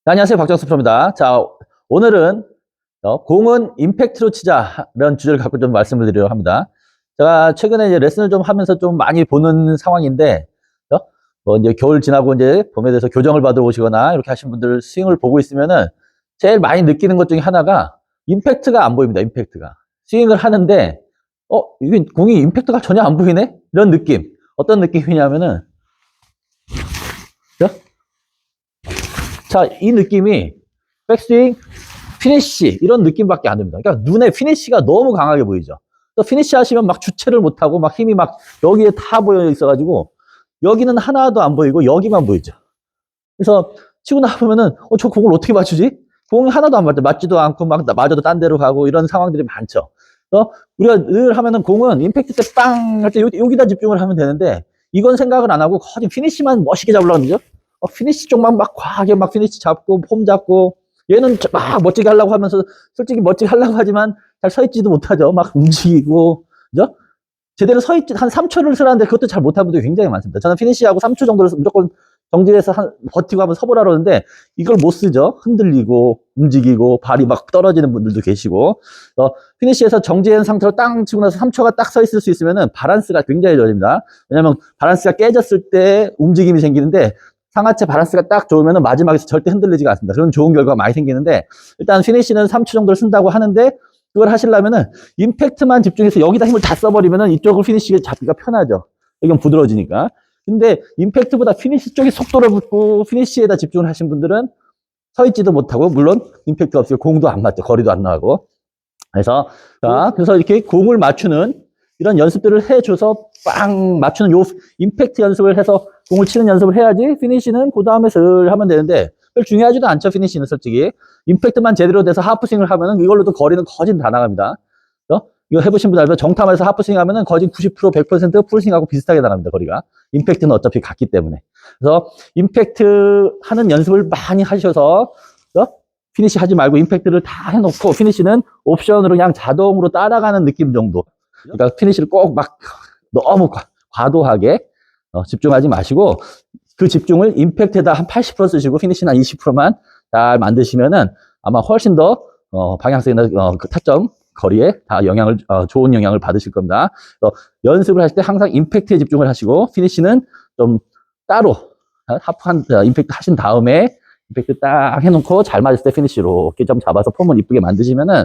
네, 안녕하세요. 박정수 프로입니다. 자, 오늘은 공은 임팩트로 치자라는 주제를 갖고 좀 말씀을 드리려고 합니다. 제가 최근에 이제 레슨을 좀 하면서 좀 많이 보는 상황인데, 뭐 이제 겨울 지나고 이제 봄에 대해서 교정을 받으러 오시거나 이렇게 하신 분들 스윙을 보고 있으면은 제일 많이 느끼는 것 중에 하나가 임팩트가 안 보입니다. 임팩트가. 스윙을 하는데, 이게 공이 임팩트가 전혀 안 보이네? 이런 느낌. 어떤 느낌이냐면은, 자, 이 느낌이 백스윙, 피니쉬 이런 느낌밖에 안 듭니다. 그러니까 눈에 피니쉬가 너무 강하게 보이죠. 또 피니쉬 하시면 막 주체를 못하고 막 힘이 막 여기에 다 보여 있어가지고 여기는 하나도 안 보이고 여기만 보이죠. 그래서 치고 나보면은 저 공을 어떻게 맞추지? 공이 하나도 안 맞죠. 맞지도 않고 막 맞아도 딴 데로 가고 이런 상황들이 많죠. 우리가 늘 하면은 공은 임팩트 때 빵 할 때 여기다 집중을 하면 되는데 이건 생각을 안 하고 거의 피니쉬만 멋있게 잡으려고 하죠. 피니쉬 쪽만 막 과하게 막 피니쉬 잡고 폼 잡고 얘는 막 멋지게 하려고 하면서 솔직히 멋지게 하려고 하지만 잘 서 있지도 못하죠. 막 움직이고 그죠? 제대로 서 있지 한 3초를 쓰라는데 그것도 잘 못하는 분들이 굉장히 많습니다. 저는 피니쉬하고 3초 정도를 무조건 정지해서 버티고 한번 서보라 그러는데 이걸 못 쓰죠. 흔들리고 움직이고 발이 막 떨어지는 분들도 계시고 피니쉬에서 정지한 상태로 땅 치고 나서 3초가 딱 서 있을 수 있으면은 바란스가 굉장히 좋아집니다. 왜냐면 바란스가 깨졌을 때 움직임이 생기는데 상하체 바란스가 딱 좋으면 마지막에서 절대 흔들리지가 않습니다. 그런 좋은 결과가 많이 생기는데 일단 피니쉬는 3초 정도를 쓴다고 하는데 그걸 하시려면은 임팩트만 집중해서 여기다 힘을 다 써버리면은 이쪽을 피니쉬가 잡기가 편하죠. 여기는 부드러워지니까. 근데 임팩트보다 피니쉬 쪽에 속도를 붙고 피니쉬에다 집중을 하신 분들은 서 있지도 못하고 물론 임팩트가 없어요. 공도 안 맞죠. 거리도 안 나가고. 그래서 이렇게 공을 맞추는 이런 연습들을 해줘서 빵 맞추는 요 임팩트 연습을 해서 공을 치는 연습을 해야지 피니쉬는 그 다음에 슬 하면 되는데 별 중요하지도 않죠. 피니쉬는 솔직히 임팩트만 제대로 돼서 하프스윙을 하면은 이걸로도 거리는 거진 다 나갑니다. 이거 해보신 분들 알죠? 정탐에서 하프스윙 하면은 거진 90% 100% 풀스윙하고 비슷하게 나갑니다. 거리가 임팩트는 어차피 같기 때문에. 그래서 임팩트 하는 연습을 많이 하셔서 피니쉬 하지 말고 임팩트를 다 해놓고 피니쉬는 옵션으로 그냥 자동으로 따라가는 느낌 정도. 그러니까 피니쉬를 꼭 막 너무 과도하게 집중하지 마시고 그 집중을 임팩트에다 한 80% 쓰시고 피니쉬는 한 20%만 잘 만드시면은 아마 훨씬 더 방향성이나 그 타점 거리에 다 좋은 영향을 받으실 겁니다. 연습을 하실 때 항상 임팩트에 집중을 하시고 피니쉬는 좀 따로 하프한 임팩트 하신 다음에 임팩트 딱 해놓고 잘 맞을 때 피니쉬로 이렇게 좀 잡아서 폼을 이쁘게 만드시면은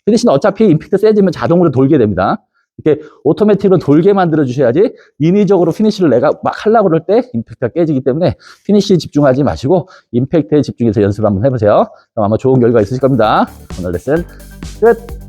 피니쉬는 어차피 임팩트 세지면 자동으로 돌게 됩니다. 이렇게 오토매틱으로 돌게 만들어 주셔야지 인위적으로 피니쉬를 내가 막 하려고 그럴 때 임팩트가 깨지기 때문에 피니쉬에 집중하지 마시고 임팩트에 집중해서 연습을 한번 해보세요. 그럼 아마 좋은 결과 있으실 겁니다. 오늘 레슨 끝!